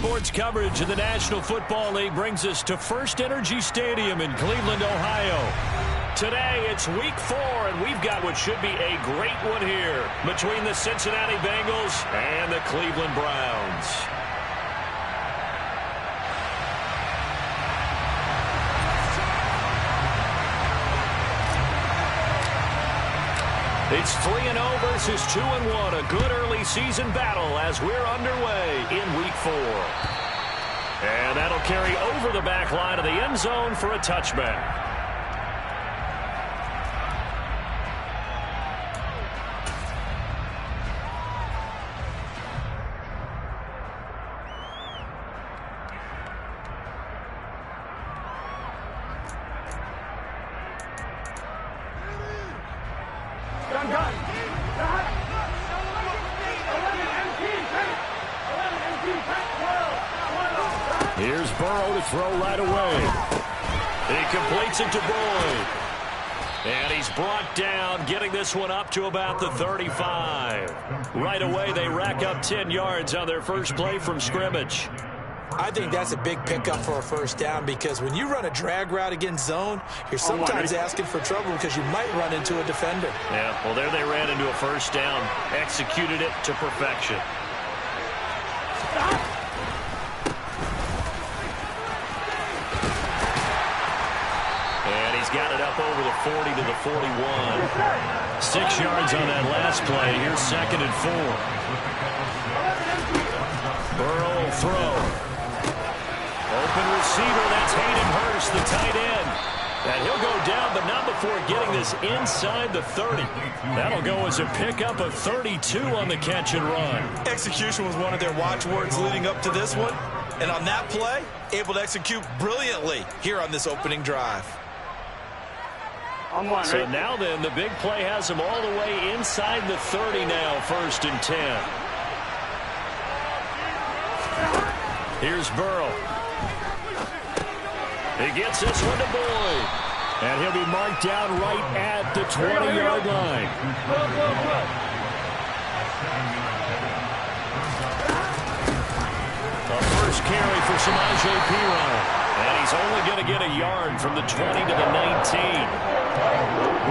Sports coverage of the National Football League brings us to First Energy Stadium in Cleveland, Ohio. Today, it's Week 4, and we've got what should be a great one here between the Cincinnati Bengals and the Cleveland Browns. It's 3-0 versus 2-1, a good early season battle as we're underway in Week 4. And that'll carry over the back line of the end zone for a touchback. Here's Burrow to throw right away. He completes it to Boyd. And he's brought down, getting this one up to about the 35. Right away, they rack up 10 yards on their first play from scrimmage. I think that's a big pickup for a first down because when you run a drag route against zone, you're sometimes asking for trouble because you might run into a defender. Yeah, well, there they ran into a first down, executed it to perfection. And he's got it up over the 40 to the 41. 6 yards on that last play. Here's 2nd and 4. Burrow will throw. Open receiver, that's Hayden Hurst, the tight end. And he'll go down, but not before getting this inside the 30. That'll go as a pickup of 32 on the catch and run. Execution was one of their watchwords leading up to this one. And on that play, able to execute brilliantly here on this opening drive. So now then, the big play has them all the way inside the 30 now, 1st and 10. Here's Burrow. He gets this one to Boyd. And he'll be marked down right at the 20-yard line. A first carry for Samaje Perine. And he's only going to get a yard from the 20 to the 19.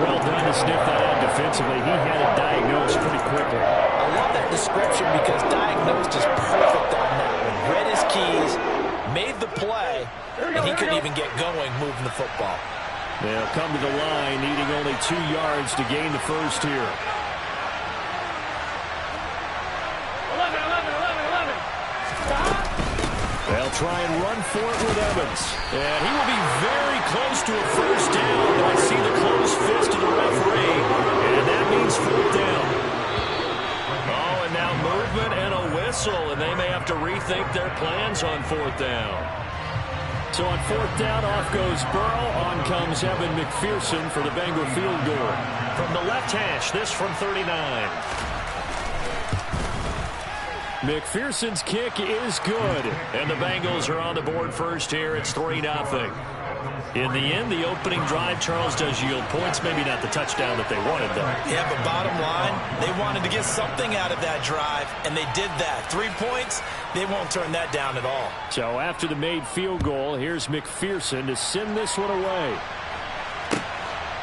Well done to sniff that out defensively. He had it diagnosed pretty quickly. I love that description because diagnosed is perfect on that one. Read his keys, made the play, and he couldn't even get going moving the football. They'll come to the line, needing only 2 yards to gain the first here. 11. They'll try and run for it with Evans. And he will be very close to a first down, but I see the closed fist of the referee, and that means 4th down. Oh, and now movement and a whistle, and they may have to rethink their plans on 4th down. So on 4th down, off goes Burrow. On comes Evan McPherson for the Bengal field goal. From the left hash, this from 39. McPherson's kick is good. And the Bengals are on the board first here. It's 3-0. In the end, the opening drive, Charles, does yield points. Maybe not the touchdown that they wanted, though. Yeah, but bottom line, they wanted to get something out of that drive, and they did that. 3 points, they won't turn that down at all. So after the made field goal, here's McPherson to send this one away.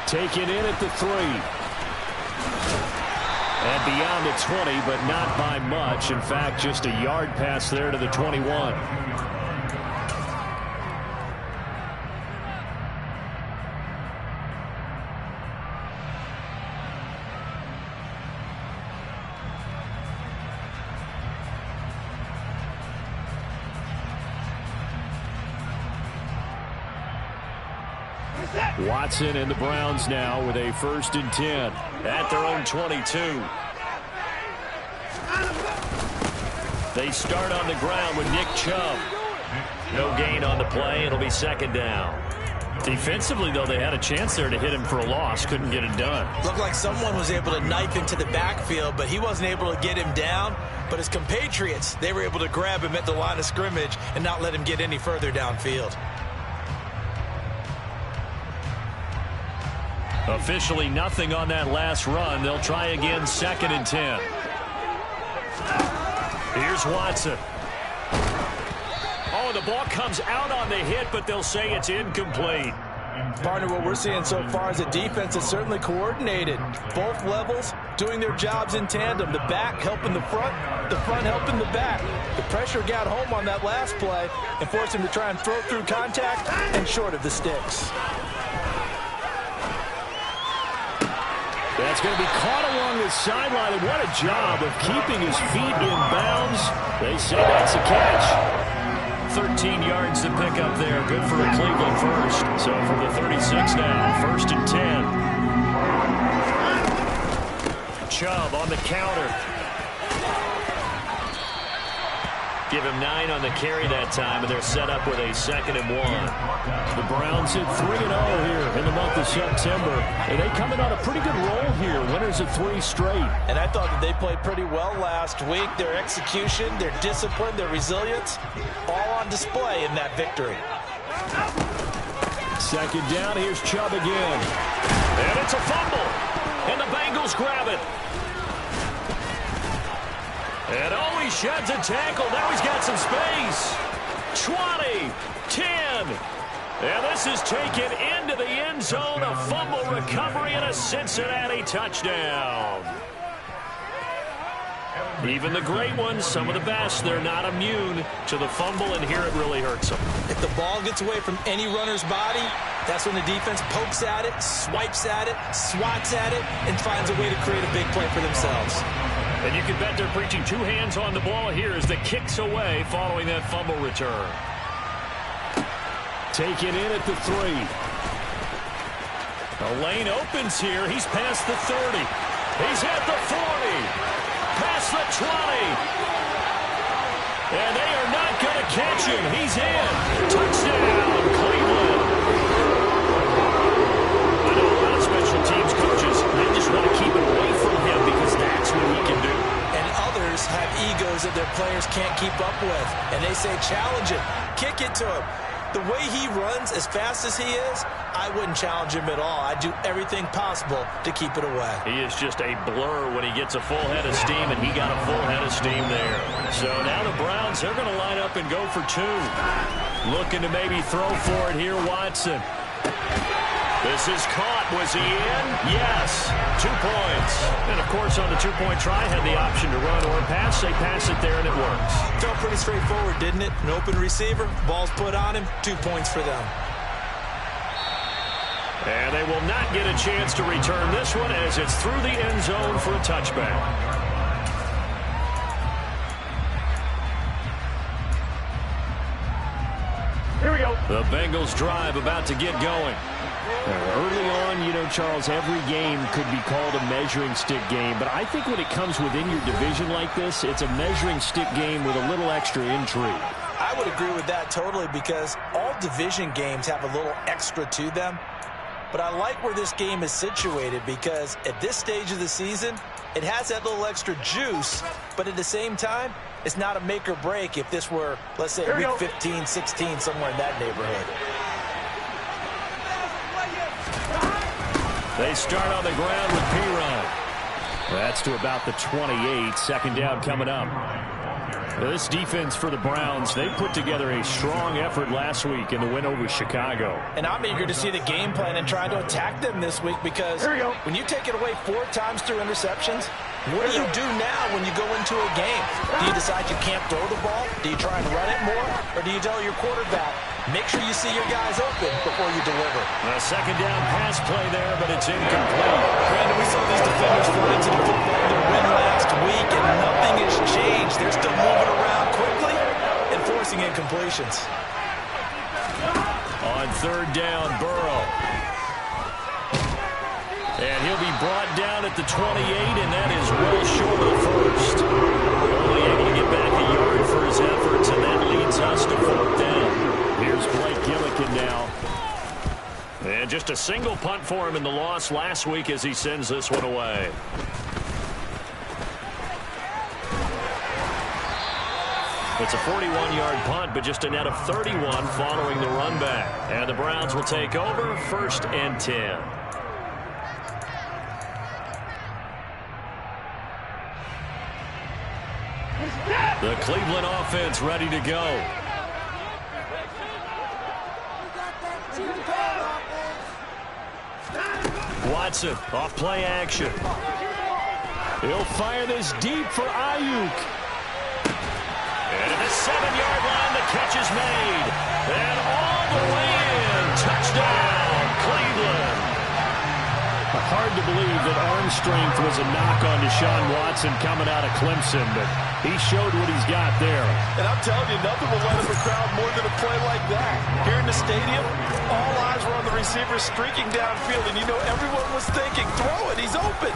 Taken in at the 3. And beyond the 20, but not by much. In fact, just a yard pass there to the 21. Watson and the Browns now with a 1st and 10 at their own 22. They start on the ground with Nick Chubb. No gain on the play. It'll be 2nd down. Defensively, though, they had a chance there to hit him for a loss. Couldn't get it done. Looked like someone was able to knife into the backfield, but he wasn't able to get him down. But his compatriots, they were able to grab him at the line of scrimmage and not let him get any further downfield. Officially nothing on that last run. They'll try again, 2nd and 10. Here's Watson. throw. The ball comes out on the hit, but they'll say it's incomplete. Partner, what we're seeing so far is a defense that's certainly coordinated. Both levels doing their jobs in tandem. The back helping the front helping the back. The pressure got home on that last play and forced him to try and throw through contact and short of the sticks. That's going to be caught along the sideline, and what a job of keeping his feet in bounds. They say that's a catch. 13 yards to pick up there. Good for a Cleveland first. So from the 36 now, 1st and 10. Chubb on the counter. Give him 9 on the carry that time, and they're set up with a 2nd and 1. The Browns hit 3-0 here in the month of September, and they come in on a pretty good roll here. Winners of 3 straight. And I thought that they played pretty well last week. Their execution, their discipline, their resilience, all on display in that victory. 2nd down, here's Chubb again. And it's a fumble, and the Bengals grab it. And oh, he sheds a tackle. Now he's got some space. 20, 10. And this is taken into the end zone. A fumble recovery and a Cincinnati touchdown. Even the great ones, some of the best, they're not immune to the fumble, and here it really hurts them. If the ball gets away from any runner's body, that's when the defense pokes at it, swipes at it, swats at it, and finds a way to create a big play for themselves. And you can bet they're preaching 2 hands on the ball here as the kick's away following that fumble return. Taken in at the 3. The lane opens here. He's past the 30. He's at the 40. Past the 20. And they are not going to catch him. He's in. Touchdown, Cleveland. I know a lot of special teams coaches, they just want to keep it away from him because that's what he can do. And others have egos that their players can't keep up with. And they say, challenge it. Kick it to him. The way he runs, as fast as he is, I wouldn't challenge him at all. I'd do everything possible to keep it away. He is just a blur when he gets a full head of steam, and he got a full head of steam there. So now the Browns, they're going to line up and go for 2. Looking to maybe throw for it here, Watson. This is caught. Was he in? Yes. 2 points. And, of course, on the 2-point try, had the option to run or pass. They pass it there, and it works. Felt pretty straightforward, didn't it? An open receiver, ball's put on him, 2 points for them. And they will not get a chance to return this one as it's through the end zone for a touchback. Here we go. The Bengals drive about to get going. Early on, you know, Charles, every game could be called a measuring stick game. But I think when it comes within your division like this, it's a measuring stick game with a little extra intrigue. I would agree with that totally because all division games have a little extra to them. But I like where this game is situated because at this stage of the season, it has that little extra juice. But at the same time, it's not a make or break if this were, let's say, week 15, 16, somewhere in that neighborhood. They start on the ground with P-Run. That's to about the 28. 2nd down coming up. This defense for the Browns, they put together a strong effort last week in the win over Chicago. And I'm eager to see the game plan and try to attack them this week because when you take it away 4 times through interceptions, what do you do now when you go into a game? Do you decide you can't throw the ball? Do you try and run it more? Or do you tell your quarterback, make sure you see your guys open before you deliver? A 2nd down pass play there, but it's incomplete. Brandon, we saw these defenders fly into the football in the win last week, and nothing has changed. They're still moving around quickly and forcing incompletions. On 3rd down, Burrow. And he'll be brought down at the 28, and that is well short of the first. Only able to get back a yard for his efforts, and that leads us to 4th down. Here's Blake Gillikin now. And just a single punt for him in the loss last week as he sends this one away. It's a 41-yard punt, but just a net of 31 following the run back. And the Browns will take over 1st and 10. The Cleveland offense ready to go. Watson off play action. He'll fire this deep for Ayuk. And at the 7-yard line, the catch is made. And all the way in. Touchdown, Cleveland. Hard to believe that arm strength was a knock on Deshaun Watson coming out of Clemson, but he showed what he's got there. And I'm telling you, nothing will light up a crowd more than a play like that. Here in the stadium, all eyes were on the receiver streaking downfield, and you know everyone was thinking, throw it, he's open.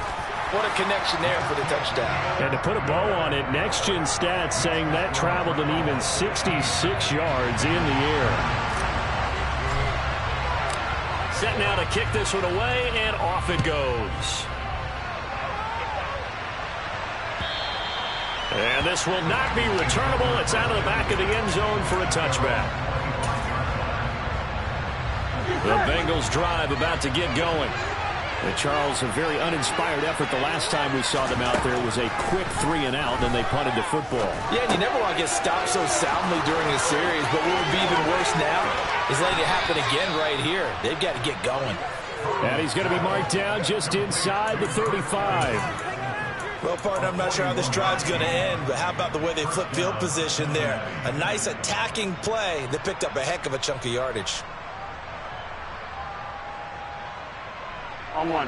What a connection there for the touchdown. And to put a bow on it, Next Gen Stats saying that traveled an even 66 yards in the air. Set now to kick this one away, and off it goes. And this will not be returnable. It's out of the back of the end zone for a touchback. The Bengals drive about to get going. And Charles, a very uninspired effort the last time we saw them out there. It was a quick 3-and-out, then they punted the football. Yeah, and you never want to get stopped so soundly during a series, but what would be even worse now is letting it happen again right here. They've got to get going. And he's going to be marked down just inside the 35. Well, partner, I'm not sure how this drive's going to end, but how about the way they flip field position there? A nice attacking play that picked up a heck of a chunk of yardage.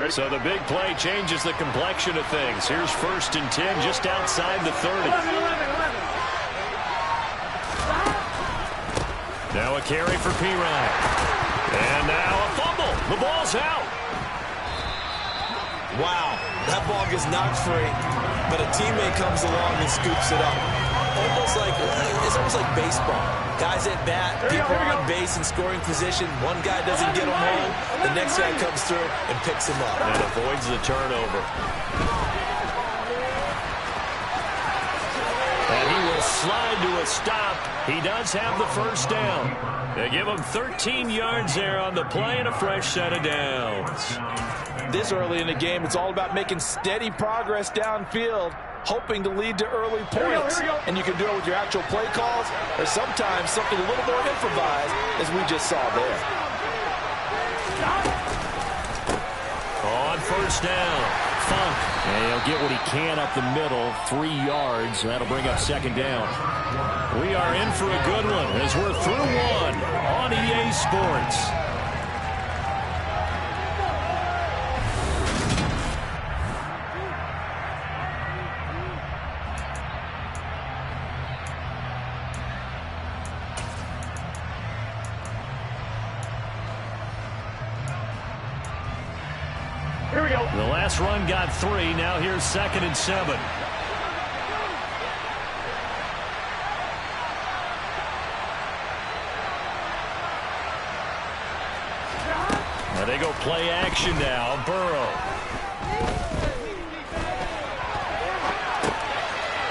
So the big play changes the complexion of things. Here's 1st and 10 just outside the 30. Now a carry for Pirine. And now a fumble. The ball's out. Wow, that ball gets knocked free, but a teammate comes along and scoops it up. It's almost like baseball. Guys at bat, people are on base in scoring position. One guy doesn't get him home. The next guy comes through and picks him up. And avoids the turnover. And he will slide to a stop. He does have the first down. They give him 13 yards there on the play and a fresh set of downs. This early in the game, it's all about making steady progress downfield, hoping to lead to early points. And you can do it with your actual play calls or sometimes something a little more improvised, as we just saw there. On first down, Funk. And he'll get what he can up the middle, 3 yards. That'll bring up 2nd down. We are in for a good one as we're through one on EA Sports. The last run got 3. Now here's 2nd and 7. Now they go play action now. Burrow.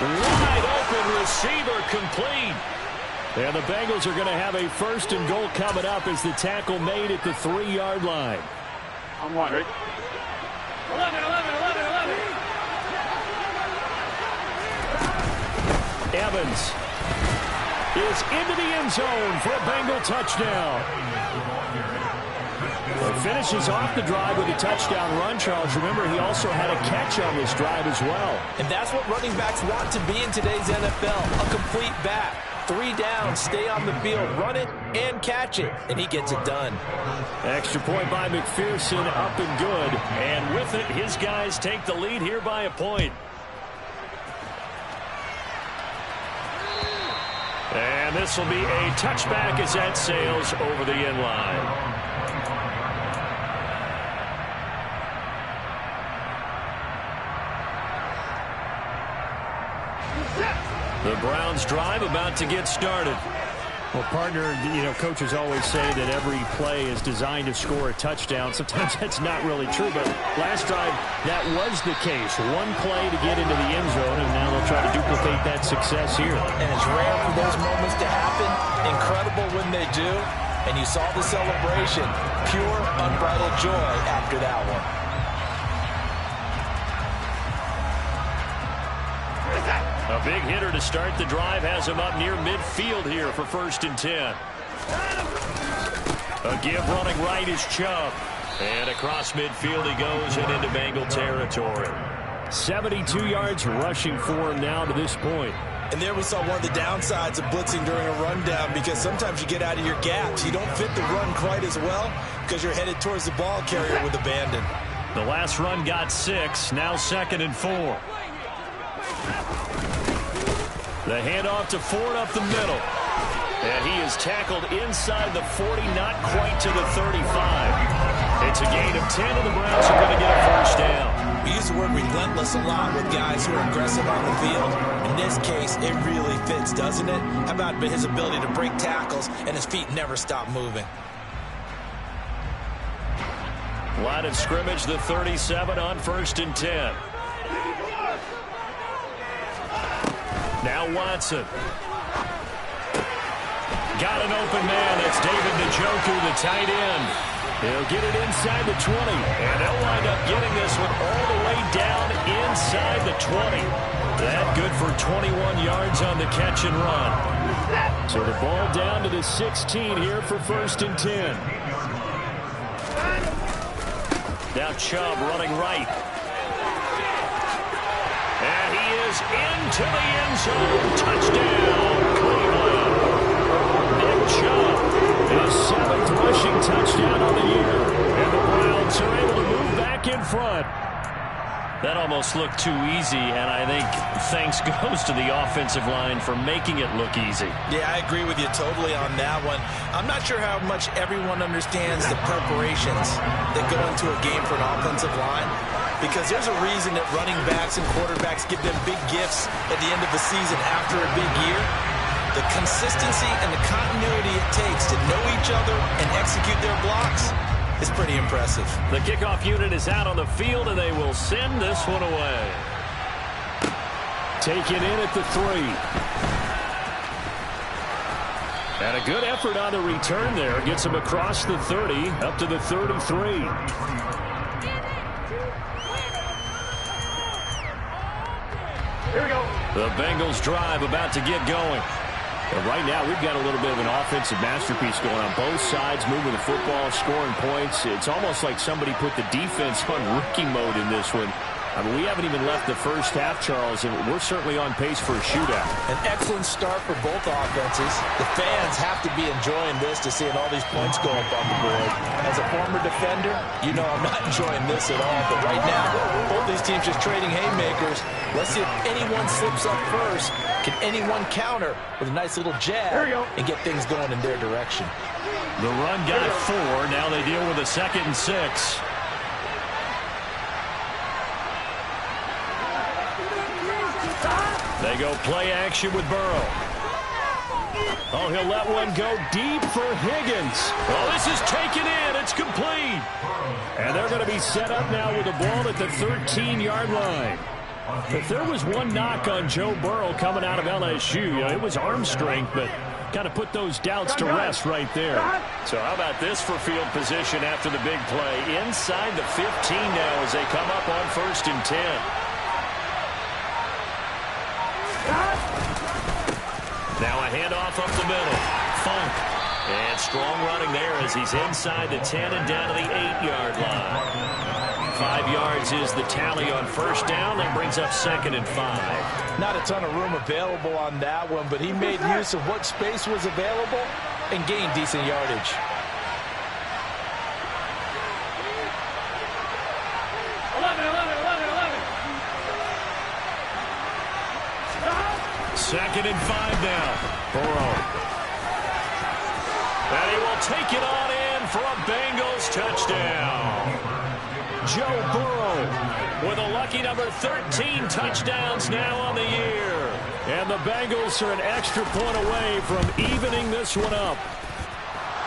Wide open receiver complete. And the Bengals are going to have a 1st and goal coming up as the tackle made at the 3-yard line. I'm wondering. 11. Evans is into the end zone for a Bengal touchdown. Well, finishes off the drive with a touchdown run, Charles. Remember, he also had a catch on this drive as well. And that's what running backs want to be in today's NFL, a complete back. 3 downs, stay on the field, run it, and catch it. And he gets it done. Extra point by McPherson, up and good. And with it, his guys take the lead here by a point. And this will be a touchback as that sails over the end line. The Browns drive about to get started. Well, partner, coaches always say that every play is designed to score a touchdown. Sometimes that's not really true, but last drive, that was the case. One play to get into the end zone, and now they'll try to duplicate that success here. And it's rare for those moments to happen. Incredible when they do. And you saw the celebration. Pure, unbridled joy after that one. A big hitter to start the drive has him up near midfield here for 1st and 10. A give running right is Chubb. And across midfield he goes and into Bengal territory. 72 yards rushing for him now to this point. And there we saw one of the downsides of blitzing during a rundown, because sometimes you get out of your gaps. You don't fit the run quite as well because you're headed towards the ball carrier with abandon. The last run got 6. Now 2nd and 4. The handoff to Ford up the middle. And he is tackled inside the 40, not quite to the 35. It's a gain of 10, and the Browns are going to get a first down. We use the word relentless a lot with guys who are aggressive on the field. In this case, it really fits, doesn't it? How about his ability to break tackles and his feet never stop moving? Line of scrimmage, the 37 on 1st and 10. Now Watson. Got an open man. That's David Njoku, the tight end. He'll get it inside the 20. And they'll wind up getting this one all the way down inside the 20. That good for 21 yards on the catch and run. So the ball down to the 16 here for 1st and 10. Now Chubb running right. And he is into the end zone. Touchdown, Cleveland. Nick Chubb, his 7th rushing touchdown on the year. And the Browns are able to move back in front. That almost looked too easy, and I think thanks goes to the offensive line for making it look easy. Yeah, I agree with you totally on that one. I'm not sure how much everyone understands the preparations that go into a game for an offensive line, because there's a reason that running backs and quarterbacks give them big gifts at the end of the season after a big year. The consistency and the continuity it takes to know each other and execute their blocks is pretty impressive. The kickoff unit is out on the field, and they will send this one away. Taken in at the 3. And a good effort on the return there. Gets him across the 30, up to the 33. Here we go. The Bengals drive about to get going. And right now, we've got a little bit of an offensive masterpiece going on both sides, moving the football, scoring points. It's almost like somebody put the defense on rookie mode in this one. I mean, we haven't even left the first half, Charles, and we're certainly on pace for a shootout. An excellent start for both offenses. The fans have to be enjoying this to seeing all these points go up on the board. As a former defender, you know I'm not enjoying this at all. But right now, both these teams just trading haymakers. Let's see if anyone slips up first. Can anyone counter with a nice little jab and get things going in their direction? The run got 4. Now they deal with a 2nd and 6. They go play action with Burrow. Oh, he'll let one go deep for Higgins. Oh, this is taken in. It's complete. And they're going to be set up now with the ball at the 13-yard line. If there was one knock on Joe Burrow coming out of LSU, it was arm strength, but kind of put those doubts to rest right there. So how about this for field position after the big play? Inside the 15 now as they come up on 1st and 10. Now a handoff up the middle. Funk. And strong running there as he's inside the 10 and down to the 8-yard line. 5 yards is the tally on 1st down. That brings up 2nd and 5. Not a ton of room available on that one, but he made use of what space was available and gained decent yardage. Second and 5 now. Burrow. And he will take it on in for a Bengals touchdown. Joe Burrow with a lucky number 13 touchdowns now on the year. And the Bengals are an extra point away from evening this one up.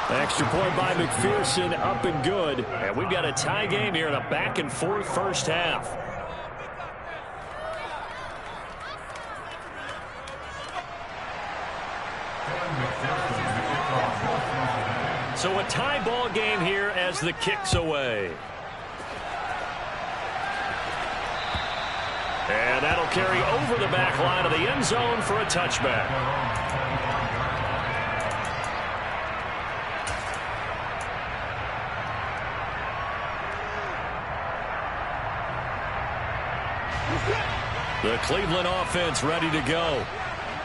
Extra point by McPherson, up and good. And we've got a tie game here in a back-and-forth first half. So a tie ball game here as the kick's away. And that'll carry over the back line of the end zone for a touchback. The Cleveland offense ready to go.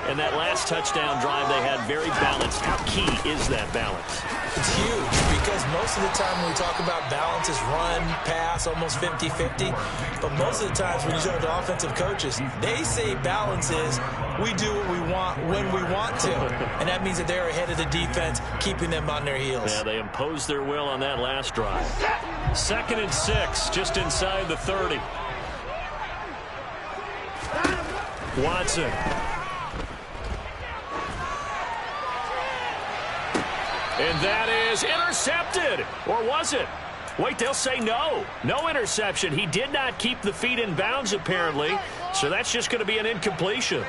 And that last touchdown drive they had very balanced. How key is that balance? It's huge because most of the time when we talk about balance is run, pass, almost 50-50. But most of the times when you talk to offensive coaches, they say balance is we do what we want when we want to. And that means that they're ahead of the defense, keeping them on their heels. Yeah, they imposed their will on that last drive. 2nd and 6, just inside the 30. Watson. And that is intercepted. Or was it? Wait, they'll say no. No interception. He did not keep the feet in bounds, apparently. So that's just going to be an incompletion.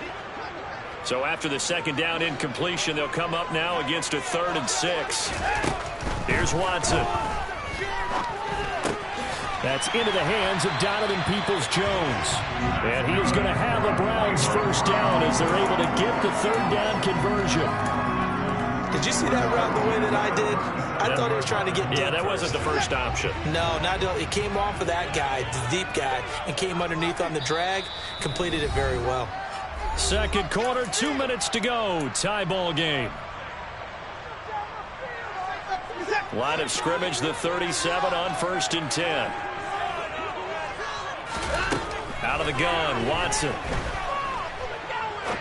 So after the 2nd down incompletion, they'll come up now against a 3rd and 6. Here's Watson. That's into the hands of Donovan Peoples-Jones. And he is going to have the Browns first down as they're able to get the 3rd down conversion. Did you see that route the way that I did? I thought he was trying to get that first. Wasn't the first option. No, it came off of that guy, the deep guy, and came underneath on the drag. Completed it very well. 2nd quarter, 2 minutes to go. Tie ball game. Line of scrimmage, the 37 on 1st and 10. Out of the gun, Watson.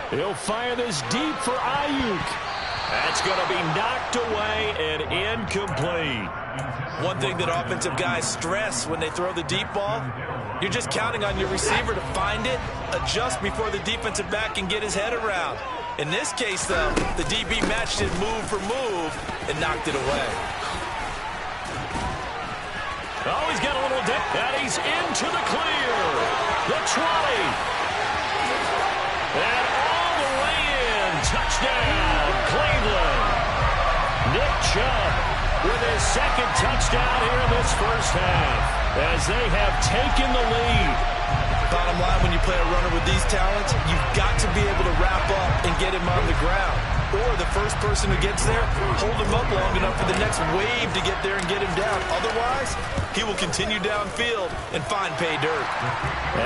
He'll fire this deep for Ayuk. That's going to be knocked away and incomplete. One thing that offensive guys stress when they throw the deep ball, you're just counting on your receiver to find it, adjust before the defensive back can get his head around. In this case, though, the DB matched it move for move and knocked it away. Oh, he's got a little dip, and he's into the clear. The 20. And all the way in. Touchdown, Cleveland. Nick Chubb with his 2nd touchdown here in this first half as they have taken the lead. Bottom line, when you play a runner with these talents, you've got to be able to wrap up and get him on the ground. Or the first person who gets there, hold him up long enough for the next wave to get there and get him down. Otherwise, he will continue downfield and find pay dirt.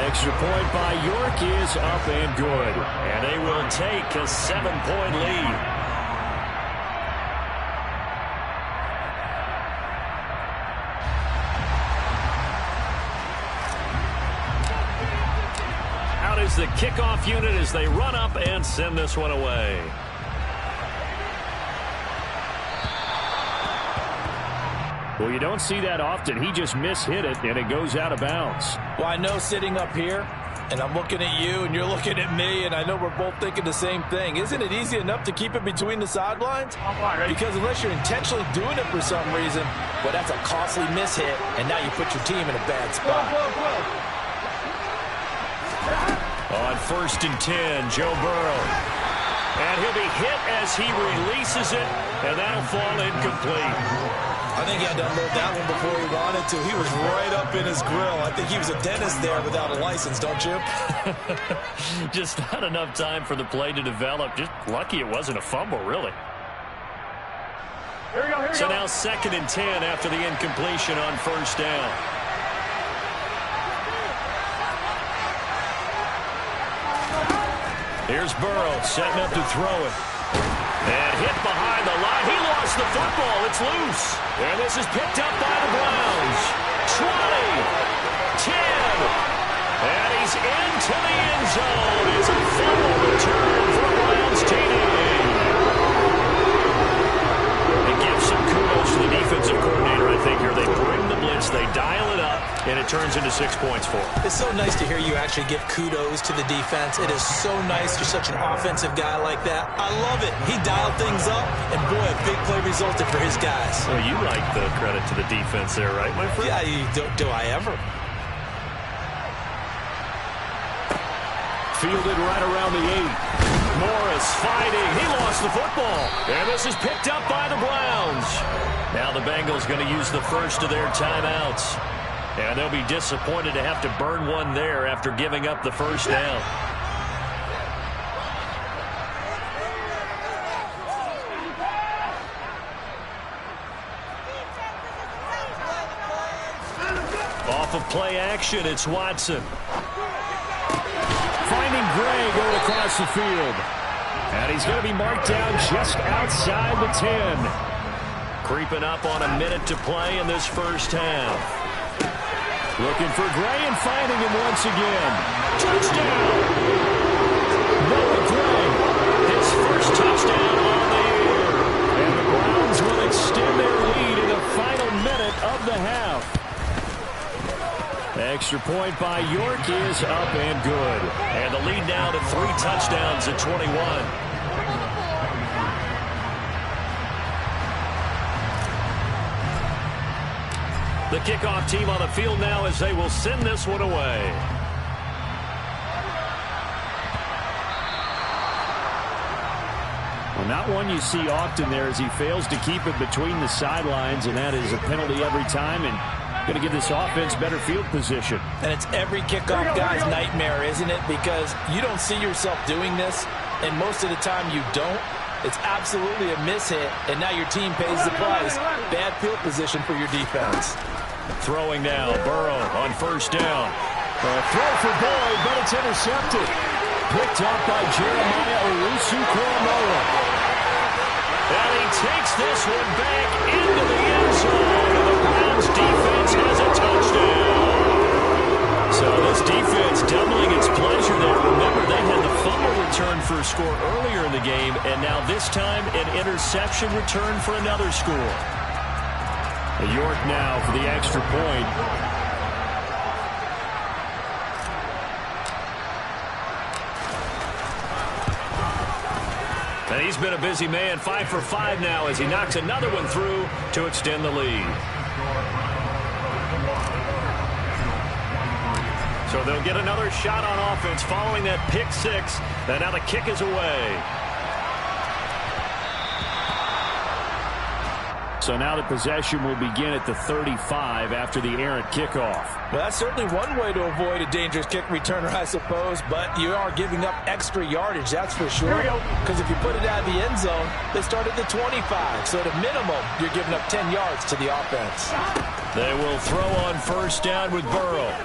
Extra point by York is up and good. And they will take a 7-point lead. Out is the kickoff unit as they run up and send this one away. Well, you don't see that often. He just mishit it, and it goes out of bounds. Well, I know sitting up here, and I'm looking at you, and you're looking at me, and I know we're both thinking the same thing. Isn't it easy enough to keep it between the sidelines? Because unless you're intentionally doing it for some reason, well, that's a costly mishit, and now you put your team in a bad spot. On 1st and 10, Joe Burrow. And he'll be hit as he releases it, and that'll fall incomplete. I think he had to unload that one before he wanted to. He was right up in his grill. I think he was a dentist there without a license, don't you? Just not enough time for the play to develop. Just lucky it wasn't a fumble, really. Here we go. So now 2nd and 10 after the incompletion on 1st down. Here's Burrow setting up to throw it. And hit behind the line. He lost the football. It's loose. And this is picked up by the Browns. 20, 10. And he's into the end zone. It's a fumble return for Browns TD. It gives some kudos to the defensive coordinator, I think, here. They bring the blitz, they dial it up, and it turns into 6 points for him. It's so nice to hear you actually give kudos to the defense. It is so nice. You're such an offensive guy like that. I love it. He dialed things up, and boy, a big play resulted for his guys. Well, you like the credit to the defense there, right, my friend? Yeah, do I ever? Fielded right around the 8. Morris fighting. He lost the football. And this is picked up by the Browns. Now the Bengals going to use the first of their timeouts. And they'll be disappointed to have to burn one there after giving up the first down. Off of play action, it's Watson. Gray going across the field. And he's going to be marked down just outside the 10. Creeping up on a minute to play in this first half. Looking for Gray and finding him once again. Touchdown! Noah Gray, his first touchdown on the year. And the Browns will extend their lead in the final minute of the half. Extra point by York is up and good. And the lead now to 3 touchdowns at 21. The kickoff team on the field now as they will send this one away. Well, not one you see often there as he fails to keep it between the sidelines, and that is a penalty every time. And going to give this offense better field position. And it's every kickoff guy's nightmare, isn't it? Because you don't see yourself doing this, and most of the time you don't. It's absolutely a mishit, and now your team pays the price. Bad field position for your defense. Throwing now, Burrow on first down. A throw for Boyd, but it's intercepted. Picked up by Jeremiah Owusu-Koramoah. And he takes this one back into the end zone. And the Browns defense has a touchdown. So this defense doubling its pleasure there. Remember, they had the fumble return for a score earlier in the game, and now this time an interception return for another score. York now for the extra point. And he's been a busy man, 5 for 5 now as he knocks another one through to extend the lead. So they'll get another shot on offense following that pick 6. And now the kick is away. So now the possession will begin at the 35 after the errant kickoff. Well, that's certainly one way to avoid a dangerous kick returner, I suppose, but you are giving up extra yardage, that's for sure. Because if you put it out of the end zone, they start at the 25. So at a minimum, you're giving up 10 yards to the offense. They will throw on first down with Burrow.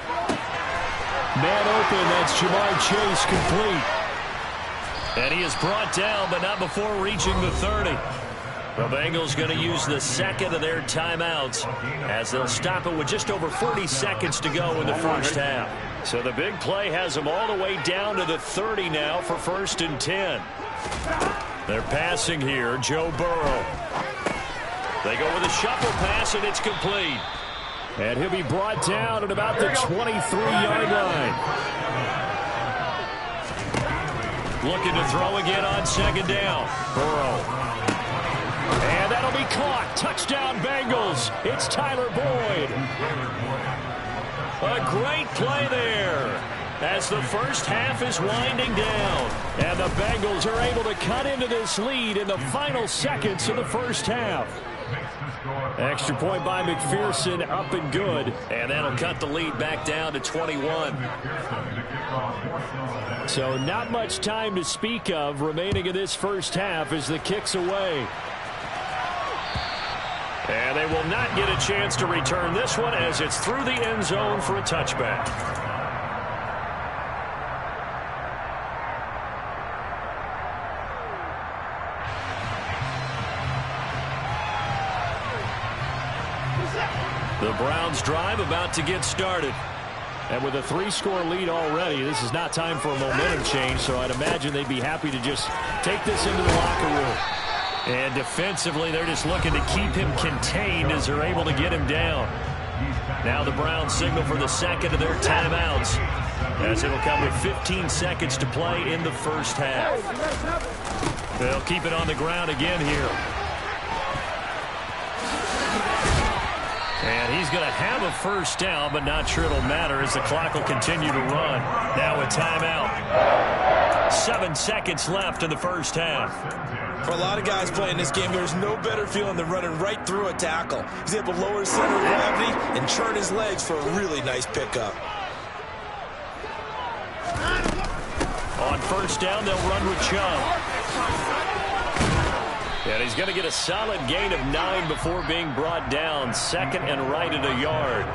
Man open, that's Jamar Chase complete. And he is brought down, but not before reaching the 30. The Bengals going to use the second of their timeouts as they'll stop it with just over 40 seconds to go in the first half. So the big play has them all the way down to the 30 now for 1st and 10. They're passing here, Joe Burrow. They go with a shuffle pass, and it's complete. And he'll be brought down at about the 23-yard line. Looking to throw again on second down. Burrow. And that'll be caught. Touchdown, Bengals. It's Tyler Boyd. A great play there as the first half is winding down. And the Bengals are able to cut into this lead in the final seconds of the first half. Extra point by McPherson, up and good. And that'll cut the lead back down to 21. So not much time to speak of remaining in this first half as the kick's away. And they will not get a chance to return this one as it's through the end zone for a touchback. The Browns drive about to get started. And with a 3-score lead already, this is not time for a momentum change, so I'd imagine they'd be happy to just take this into the locker room. And defensively, they're just looking to keep him contained as they're able to get him down. Now the Browns signal for the second of their timeouts as it'll come with 15 seconds to play in the first half. They'll keep it on the ground again here. And he's going to have a first down, but not sure it'll matter as the clock will continue to run. Now a timeout. 7 seconds left in the first half. For a lot of guys playing this game, there's no better feeling than running right through a tackle. He's able to lower his center of gravity and churn his legs for a really nice pickup. On first down, they'll run with Chubb. And he's going to get a solid gain of 9 before being brought down. 2nd and right at a yard.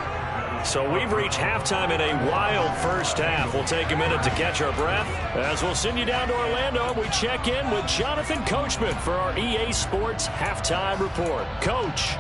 So we've reached halftime in a wild first half. We'll take a minute to catch our breath as we'll send you down to Orlando. We check in with Jonathan Coachman for our EA Sports Halftime Report. Coach.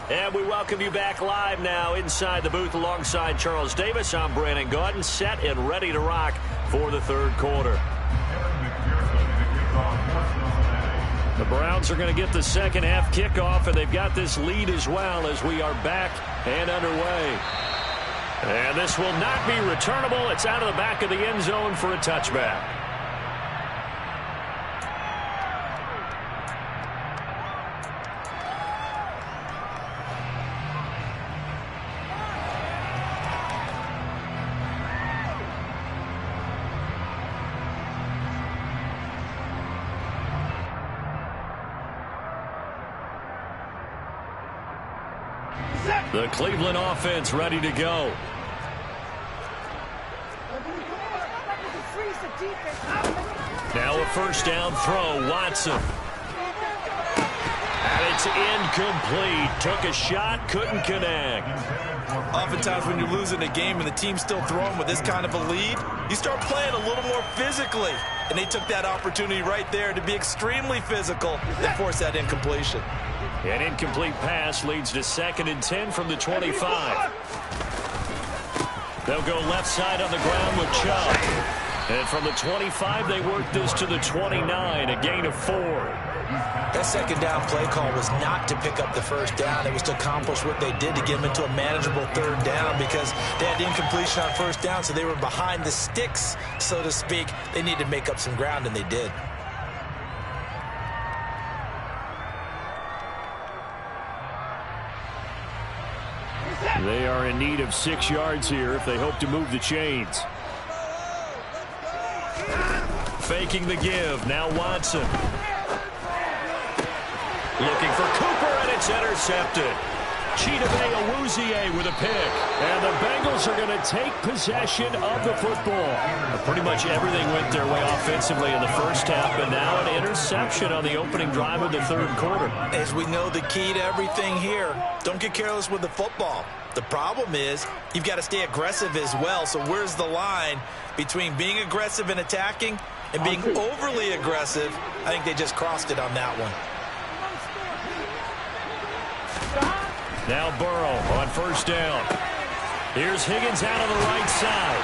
And we welcome you back live now inside the booth alongside Charles Davis. I'm Brandon Gaudin, set and ready to rock for the third quarter. The Browns are going to get the second half kickoff, and they've got this lead as well as we are back and underway. And this will not be returnable. It's out of the back of the end zone for a touchback. The Cleveland offense ready to go. Now a first down throw, Watson. And it's incomplete. Took a shot, couldn't connect. Oftentimes when you're losing a game and the team's still throwing with this kind of a lead, you start playing a little more physically. And they took that opportunity right there to be extremely physical and force that incompletion. An incomplete pass leads to 2nd and 10 from the 25. They'll go left side on the ground with Chubb. And from the 25, they work this to the 29, a gain of 4. That second down play call was not to pick up the first down. It was to accomplish what they did to get them into a manageable third down because they had incompletion on first down, so they were behind the sticks, so to speak. They needed to make up some ground, and they did. They are in need of 6 yards here if they hope to move the chains. Faking the give. Now Watson. Looking for Cooper, and it's intercepted. Chidobe Awuzie with a pick. And the Bengals are going to take possession of the football. Pretty much everything went their way offensively in the first half, but now an interception on the opening drive of the third quarter. As we know, the key to everything here, don't get careless with the football. The problem is you've got to stay aggressive as well. So where's the line between being aggressive and attacking and being overly aggressive? I think they just crossed it on that one. Now Burrow on first down. Here's Higgins out on the right side.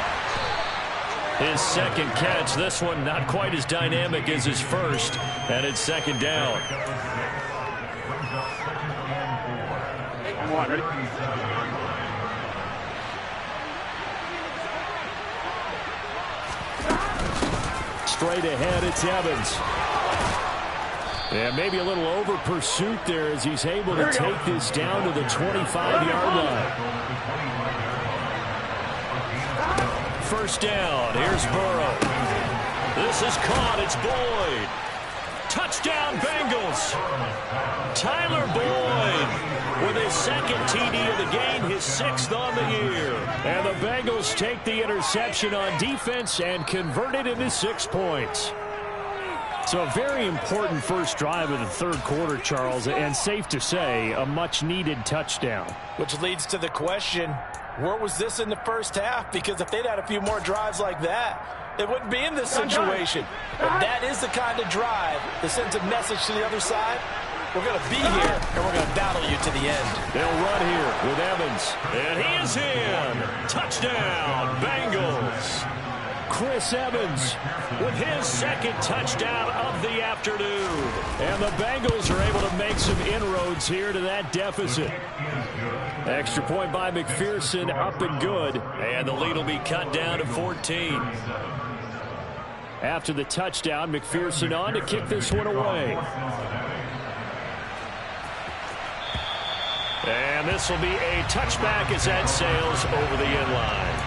His second catch. This one not quite as dynamic as his first. And it's 2nd down. Straight ahead, it's Evans. And maybe a little over pursuit there as he's able to take this down to the 25-yard line. First down. Here's Burrow. This is caught. It's Boyd. Touchdown, Bengals. Tyler Boyd with his 2nd TD of the game, his 6th on the year. And the Bengals take the interception on defense and convert it into 6 points. So a very important first drive of the third quarter, Charles, and safe to say, a much-needed touchdown. Which leads to the question, where was this in the first half? Because if they'd had a few more drives like that, they wouldn't be in this situation. But that is the kind of drive that sends a message to the other side. We're going to be here, and we're going to battle you to the end. They'll run here with Evans. And he is in. Touchdown, Bengals. Chris Evans with his 2nd touchdown of the afternoon. And the Bengals are able to make some inroads here to that deficit. Extra point by McPherson, up and good. And the lead will be cut down to 14. After the touchdown, McPherson on to kick this one away. And this will be a touchback as that sails over the end line.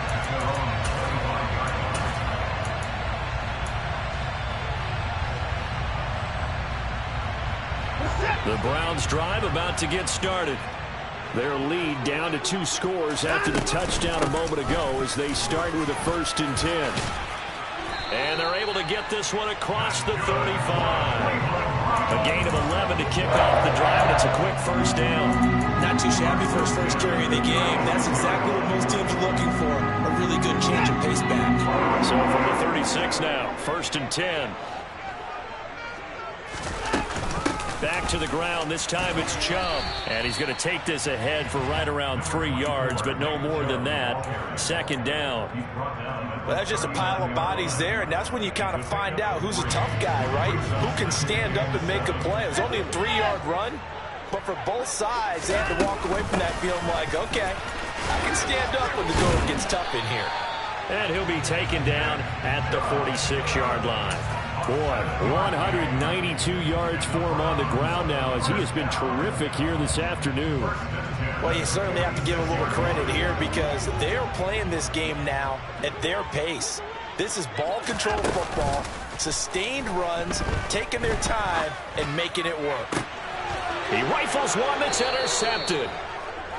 The Browns drive about to get started. Their lead down to 2 scores after the touchdown a moment ago as they start with a 1st and 10. And they're able to get this one across the 35. A gain of 11 to kick off the drive. It's a quick 1st down. Not too shabby for his first carry of the game. That's exactly what most teams are looking for. A really good change of pace back. So from the 36 now, 1st and 10. Back to the ground. This time it's Chubb. And he's going to take this ahead for right around 3 yards, but no more than that. 2nd down. Well, that's just a pile of bodies there, and that's when you kind of find out who's a tough guy, right? Who can stand up and make a play. It was only a 3-yard run, but for both sides, they had to walk away from that feeling like, okay, I can stand up when the going gets tough in here. And he'll be taken down at the 46-yard line. Boy, 192 yards for him on the ground now as he has been terrific here this afternoon. Well, you certainly have to give a little credit here because they are playing this game now at their pace. This is ball control football, sustained runs, taking their time, and making it work. He rifles one that's intercepted.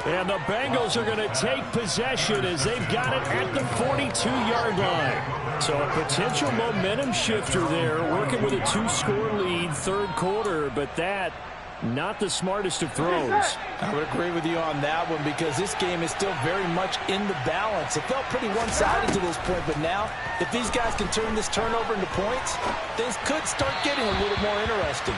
And the Bengals are going to take possession as they've got it at the 42-yard line. So a potential momentum shifter there, working with a 2-score lead, 3rd quarter, but that not the smartest of throws. I would agree with you on that one because this game is still very much in the balance. It felt pretty one-sided to this point, but now if these guys can turn this turnover into points, things could start getting a little more interesting.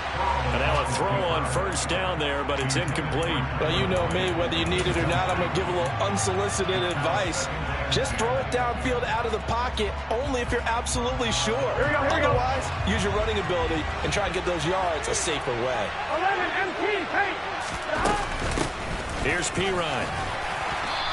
And now a throw on 1st down there, but it's incomplete. Well, you know me, whether you need it or not, I'm going to give a little unsolicited advice. Just throw it downfield out of the pocket only if you're absolutely sure. Here we go. Otherwise, use your running ability and try and get those yards a safer way. 11 MT, hey. Here's Pirine.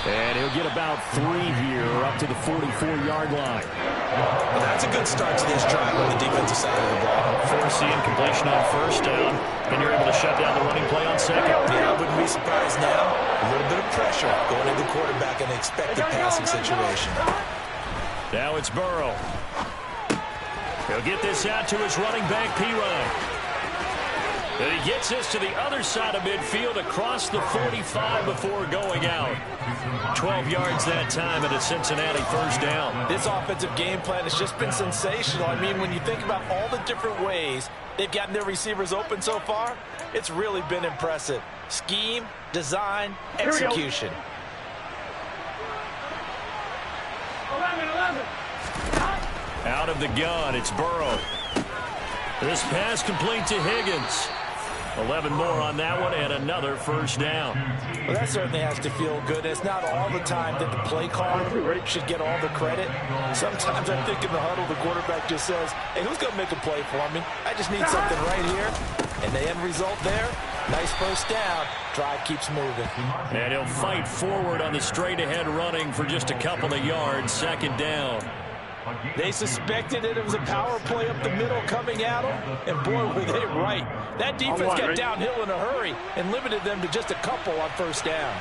And he'll get about 3 here up to the 44-yard line. Well, that's a good start to this drive on the defensive side of the ball. Force the incompletion on 1st down, and you're able to shut down the running play on 2nd. Yeah, I wouldn't be surprised now. A little bit of pressure going into the quarterback in an expected passing situation. Now it's Burrow. He'll get this out to his running back, Pirine. And he gets this to the other side of midfield across the 45 before going out. 12 yards that time at a Cincinnati 1st down. This offensive game plan has just been sensational. I mean, when you think about all the different ways they've gotten their receivers open so far, it's really been impressive. Scheme, design, execution. 11. Out of the gun, it's Burrow. This pass complete to Higgins. 11 more on that one and another 1st down. Well, that certainly has to feel good. It's not all the time that the play caller should get all the credit. Sometimes I think in the huddle, the quarterback just says, hey, who's going to make a play for me? I just need something right here. And the end result there, nice 1st down. Drive keeps moving. And he'll fight forward on the straight-ahead running for just a couple of yards. 2nd down. They suspected it was a power play up the middle coming at them, and boy, were they right. That defense got downhill in a hurry and limited them to just a couple on 1st down.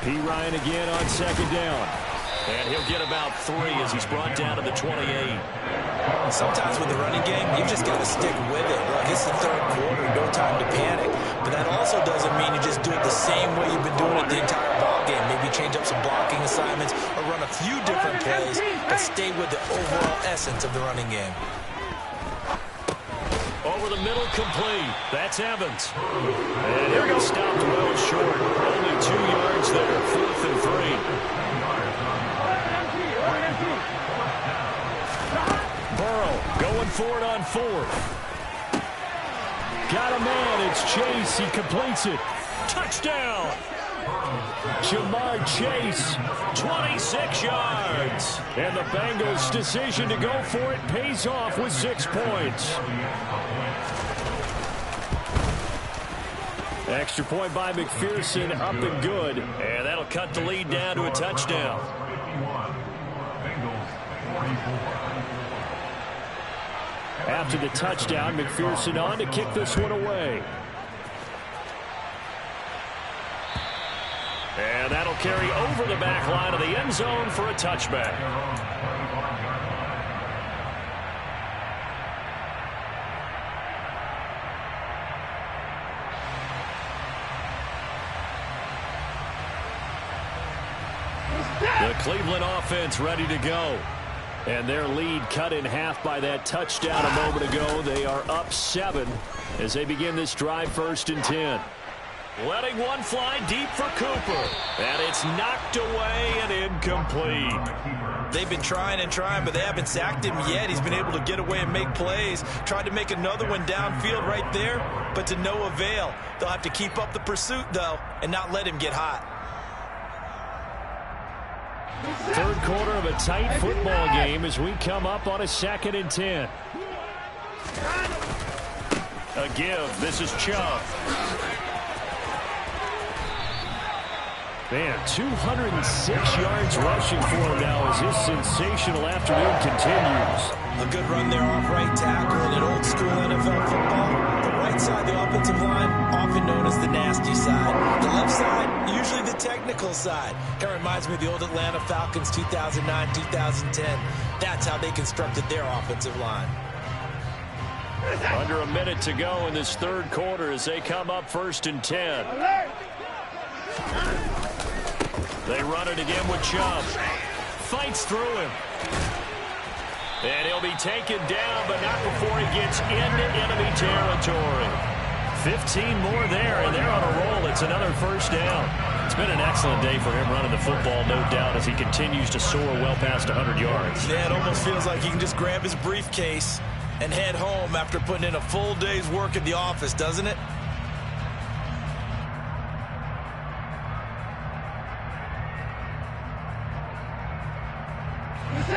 Pirine again on 2nd down. And he'll get about 3 as he's brought down to the 28. Sometimes with the running game, you just got to stick with it. Look, it's the 3rd quarter, no time to panic. But that also doesn't mean you just do it the same way you've been doing it the entire ball game. Maybe change up some blocking assignments or run a few different plays, but stay with the overall essence of the running game. Over the middle, complete. That's Evans. And here goes stopped well short. Only 2 yards there. 4th and 3. Burrow going for it on 4th. Got a man. It's Chase. He completes it. Touchdown. Jamar Chase, 26 yards. And the Bengals' decision to go for it pays off with 6 points. Extra point by McPherson, up and good. And that'll cut the lead down to a touchdown. After the touchdown, McPherson on to kick this one away. And that'll carry over the back line of the end zone for a touchback. The Cleveland offense ready to go. And their lead cut in half by that touchdown a moment ago. They are up 7 as they begin this drive, 1st and 10. Letting one fly deep for Cooper. And it's knocked away and incomplete. They've been trying and trying, but they haven't sacked him yet. He's been able to get away and make plays. Tried to make another one downfield right there, but to no avail. They'll have to keep up the pursuit, though, and not let him get hot. Third quarter of a tight football game as we come up on a 2nd and 10. A give. This is Chubb. Man, 206 yards rushing for him now as his sensational afternoon continues. A good run there off right tackle in an old school NFL football. The right side of the offensive line, often known as the nasty side. The left side, usually the technical side. Kind of reminds me of the old Atlanta Falcons 2009-2010. That's how they constructed their offensive line. Under a minute to go in this third quarter as they come up 1st and 10. They run it again with Chubb. Fights through him. And he'll be taken down, but not before he gets into enemy territory. 15 more there, and they're on a roll. It's another 1st down. It's been an excellent day for him running the football, no doubt, as he continues to soar well past 100 yards. Yeah, it almost feels like he can just grab his briefcase and head home after putting in a full day's work at the office, doesn't it?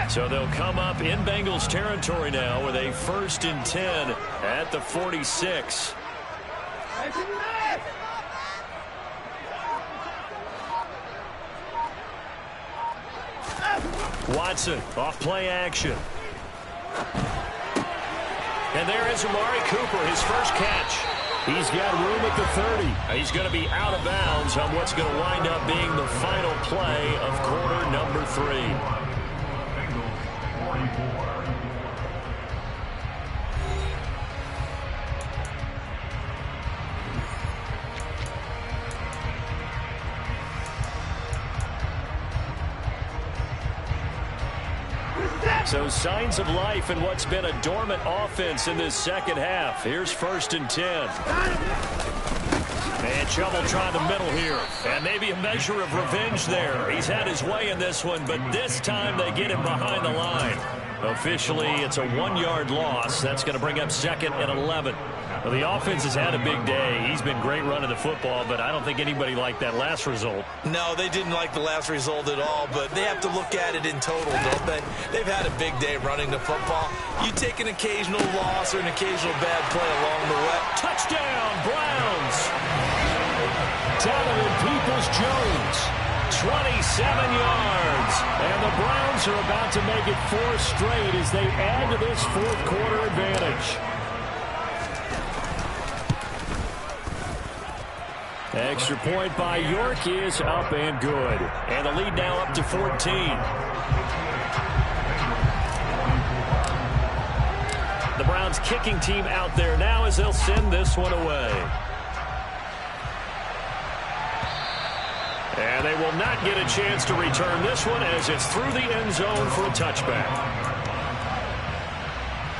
So they'll come up in Bengals territory now with a 1st and 10 at the 46. Watson off play action. And there is Amari Cooper, his first catch. He's got room at the 30. He's going to be out of bounds on what's going to wind up being the final play of quarter number 3. So signs of life in what's been a dormant offense in this second half. Here's 1st and 10. And Chubb will try the middle here. And maybe a measure of revenge there. He's had his way in this one, but this time they get him behind the line. Officially, it's a 1-yard loss. That's going to bring up 2nd and 11. Well, the offense has had a big day. He's been great running the football, but I don't think anybody liked that last result. No, they didn't like the last result at all, but they have to look at it in total, don't they? They've had a big day running the football. You take an occasional loss or an occasional bad play along the way. Touchdown, Browns! Donovan Peoples-Jones, 27 yards. And the Browns are about to make it 4 straight as they add to this fourth quarter advantage. Extra point by York is up and good. And the lead now up to 14. The Browns kicking team out there now as they'll send this one away. And they will not get a chance to return this one as it's through the end zone for a touchback.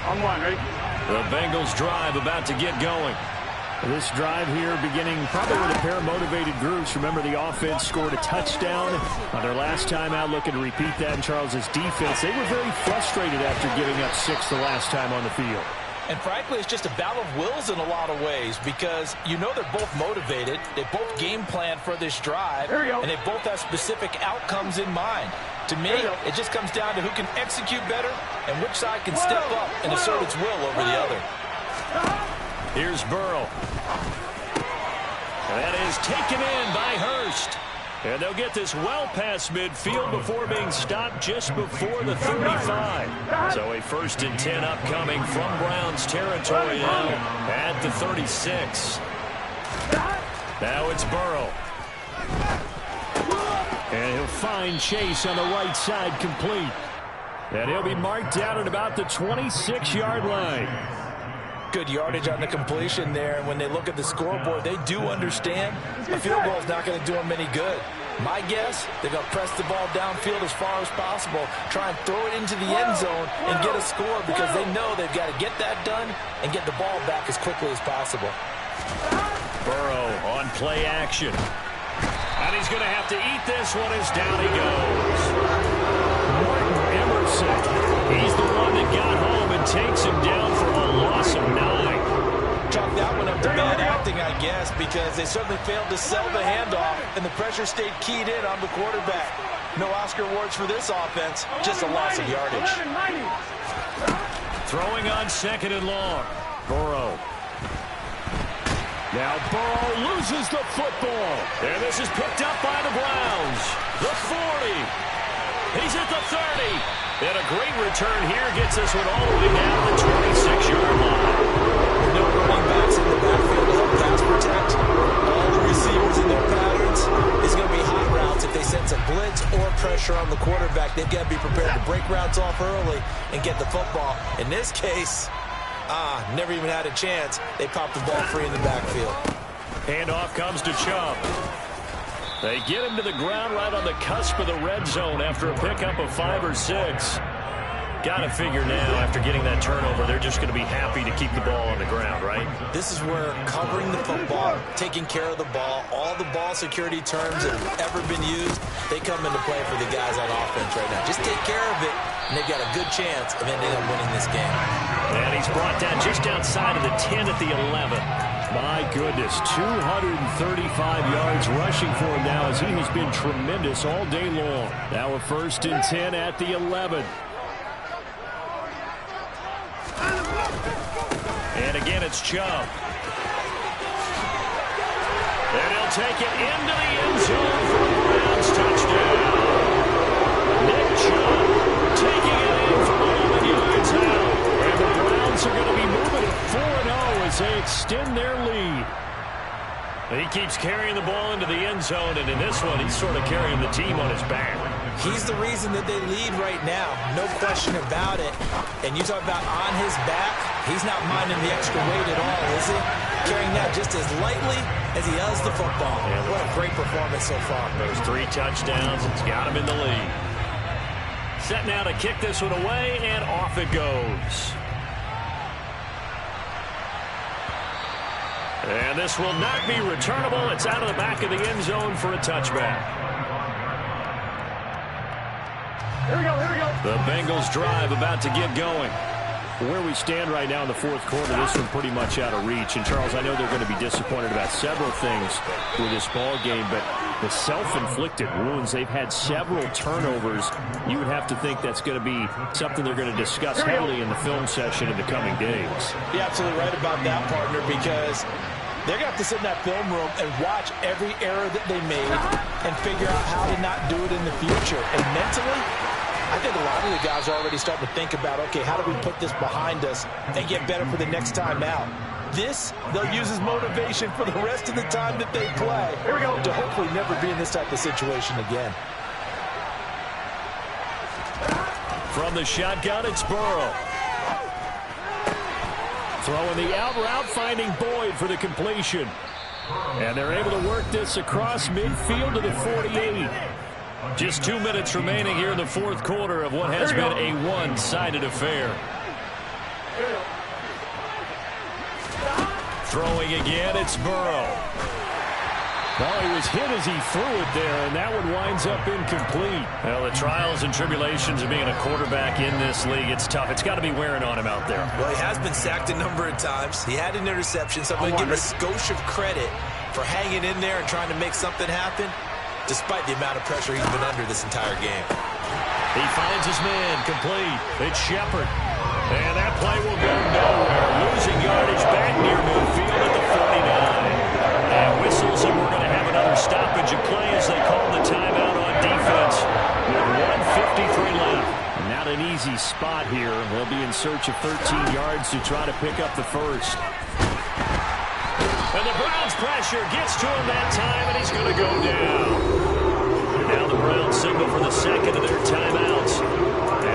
On one, ready? The Bengals drive about to get going. This drive here beginning probably with a pair of motivated groups. Remember, the offense scored a touchdown on their last time out, looking to repeat that in Charles's defense. They were very frustrated after giving up 6 the last time on the field. And frankly, it's just a battle of wills in a lot of ways because you know they're both motivated. They both game plan for this drive, and they both have specific outcomes in mind. To me, it just comes down to who can execute better and which side can step up and assert its will over the other. Here's Burrow. That is taken in by Hurst. And they'll get this well past midfield before being stopped just before the 35. So a 1st and 10 upcoming from Browns territory now at the 36. Now it's Burrow. And he'll find Chase on the right side complete. And he'll be marked down at about the 26-yard line. Good yardage on the completion there. And when they look at the scoreboard, they do understand a field goal is not going to do them any good. My guess, they're going to press the ball downfield as far as possible, try and throw it into the end zone and get a score because they know they've got to get that done and get the ball back as quickly as possible. Burrow on play action. And he's going to have to eat this one as down he goes. Martin Emerson. He's the one that got home and takes him down for a loss of 9. Chalk that one up to bad acting, I guess, because they certainly failed to sell the handoff, and the pressure stayed keyed in on the quarterback. No Oscar awards for this offense, just a loss of yardage. Throwing on 2nd and long. Burrow. Now Burrow loses the football. And this is picked up by the Browns. The 40. He's at the 30. And a great return here gets this one all the way down the 26-yard line. No running backs in the backfield to help pass protect. All the receivers in their patterns is going to be hot routes. If they sense a blitz or pressure on the quarterback, they've got to be prepared to break routes off early and get the football. In this case, never even had a chance. They popped the ball free in the backfield. Handoff comes to Chubb. They get him to the ground right on the cusp of the red zone after a pickup of 5 or 6. Got to figure now, after getting that turnover, they're just going to be happy to keep the ball on the ground, right? This is where covering the football, taking care of the ball, all the ball security terms that have ever been used, they come into play for the guys on offense right now. Just take care of it, and they've got a good chance of ending up winning this game. And he's brought down just outside of the 10 at the 11. My goodness, 235 yards rushing for him now as he has been tremendous all day long. Now a 1st and 10 at the 11. And again, it's Chubb. And he'll take it into the end zone for a Browns touchdown. Nick Chubb taking it in from 11 yards out. And the Browns are going to be moving at 4-0 as they extend their lead. He keeps carrying the ball into the end zone, and in this one, he's sort of carrying the team on his back. He's the reason that they lead right now, no question about it. And you talk about on his back, he's not minding the extra weight at all, is he? Carrying that just as lightly as he does the football. Yeah, what a great performance so far. Those 3 touchdowns, it's got him in the lead. Set now to kick this one away, and off it goes. And this will not be returnable. It's out of the back of the end zone for a touchback. Here we go, here we go. The Bengals drive about to get going. Where we stand right now in the 4th quarter, this one pretty much out of reach. And, Charles, I know they're going to be disappointed about several things with this ball game, but the self-inflicted wounds, they've had several turnovers. You would have to think that's going to be something they're going to discuss heavily in the film session in the coming days. You're absolutely right about that, partner, because they're going to have to sit in that film room and watch every error that they made and figure out how to not do it in the future. And mentally, I think a lot of the guys are already starting to think about, okay, how do we put this behind us and get better for the next time out? This, they'll use as motivation for the rest of the time that they play. Here we go. To hopefully never be in this type of situation again. From the shotgun, it's Burrow. Throwing the out route, finding Boyd for the completion. And they're able to work this across midfield to the 48. Just 2 minutes remaining here in the 4th quarter of what has been a one-sided affair. Throwing again, it's Burrow. Well, he was hit as he threw it there, and that one winds up incomplete. Well, the trials and tribulations of being a quarterback in this league, it's tough. It's got to be wearing on him out there. Well, he has been sacked a number of times. He had an interception, so I'm going to give a skosh of credit for hanging in there and trying to make something happen, despite the amount of pressure he's been under this entire game. He finds his man, complete. It's Shepard. And that play will go nowhere. Losing yardage back near midfield at the 49. And whistles, and we're going to have another stoppage of play as they call the timeout on defense with 1:53 left. Not an easy spot here. They'll be in search of 13 yards to try to pick up the first. And the Browns pressure gets to him that time, and he's going to go down. Now the Browns signal for the second of their timeouts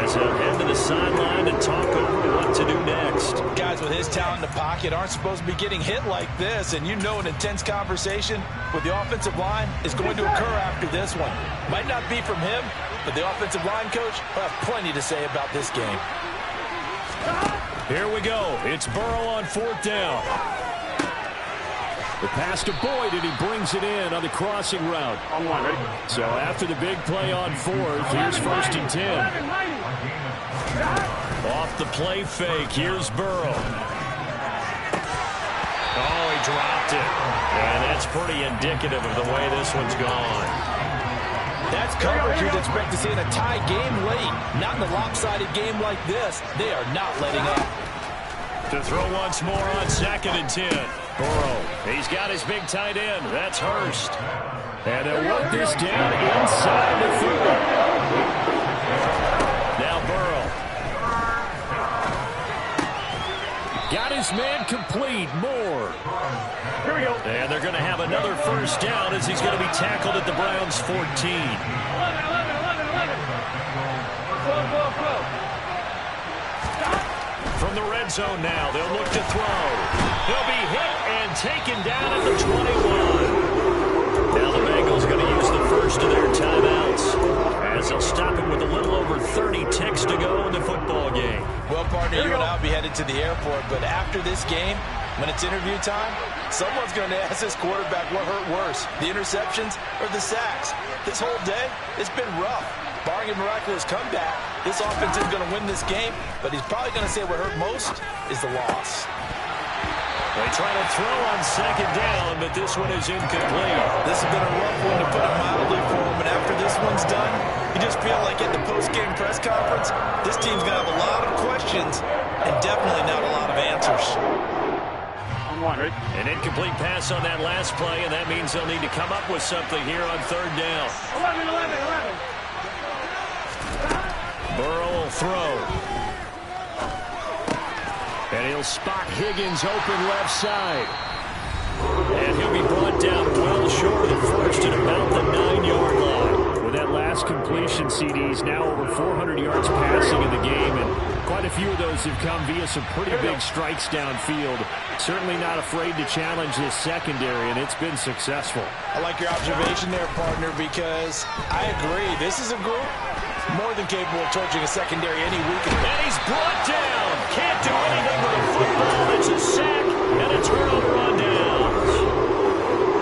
as they'll head to the sideline and talk over what to do next. Guys, with his talent in the pocket aren't supposed to be getting hit like this, and you know an intense conversation with the offensive line is going to occur after this one. Might not be from him, but the offensive line coach will have plenty to say about this game. Here we go. It's Burrow on 4th down. The pass to Boyd, and he brings it in on the crossing route. So after the big play on 4th, here's 1st and 10. Off the play fake, here's Burrow. Oh, he dropped it. And that's pretty indicative of the way this one's gone. That's coverage you'd expect to see in a tie game late. Not in a lopsided game like this. They are not letting up. To throw once more on 2nd and 10. Burrow, he's got his big tight end. That's Hurst. And they'll work this down inside the 30. Now Burrow. Got his man complete. Moore. Here we go. And they're going to have another 1st down as he's going to be tackled at the Browns' 14. 11. Go. From the red zone now, they'll look to throw. He'll be hit and taken down at the 21. Now the Bengals are going to use the first of their timeouts as they'll stop it with a little over 30 ticks to go in the football game. Well, partner, you and I will be headed to the airport, but after this game, when it's interview time, someone's going to ask this quarterback what hurt worse, the interceptions or the sacks. This whole day, it's been rough. Barring a miraculous comeback, this offense is going to win this game, but he's probably going to say what hurt most is the loss. They try to throw on 2nd down, but this one is incomplete. This has been a rough one to put it mildly for him, and after this one's done, you just feel like at the post-game press conference, this team's going to have a lot of questions and definitely not a lot of answers. An incomplete pass on that last play, and that means they'll need to come up with something here on 3rd down. 11. Burrow will throw. And he'll spot Higgins open left side. And he'll be brought down well short of the first at about the 9-yard line. With that last completion, CDs now over 400 yards passing in the game, and quite a few of those have come via some pretty big strikes downfield. Certainly not afraid to challenge this secondary, and it's been successful. I like your observation there, partner, because I agree. This is a group more than capable of torching a secondary any week. And he's brought down. Can't do anything with the football. It's a sack and a turnover on downs.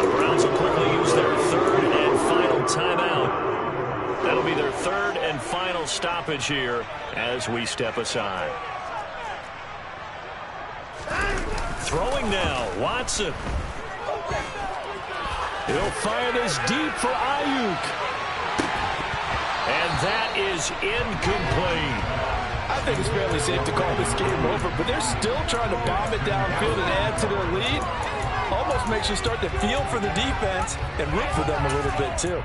The Browns will quickly use their 3rd and final timeout. That'll be their 3rd and final stoppage here as we step aside. Throwing now, Watson. He'll fire this deep for Ayuk. And that is incomplete. I think it's fairly safe to call this game over, but they're still trying to bomb it downfield and add to their lead. Almost makes you start to feel for the defense and root for them a little bit, too.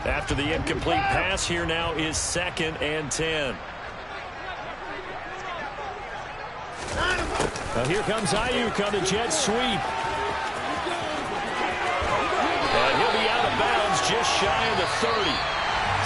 After the incomplete pass, here now is 2nd and 10. Now here comes Ayuk on the jet sweep. And he'll be out of bounds just shy of the 30.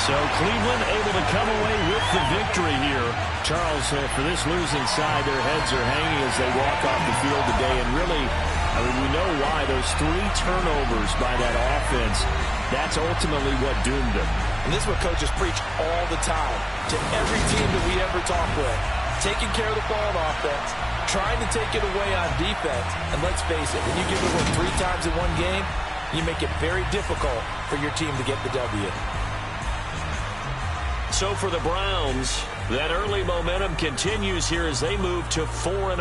So Cleveland able to come away with the victory here. Charles, for this losing side, their heads are hanging as they walk off the field today. And really, I mean, we know why. Those 3 turnovers by that offense, that's ultimately what doomed them. And this is what coaches preach all the time to every team that we ever talk with. Taking care of the ball on offense, trying to take it away on defense. And let's face it, when you give it away 3 times in one game, you make it very difficult for your team to get the W. So for the Browns, that early momentum continues here as they move to 4-0.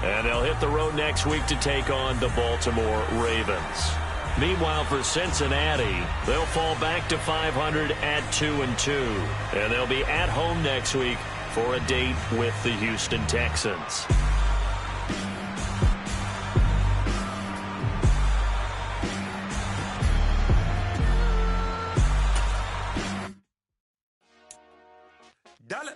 And they'll hit the road next week to take on the Baltimore Ravens. Meanwhile, for Cincinnati, they'll fall back to 500 at 2-2. And they'll be at home next week for a date with the Houston Texans. Dale.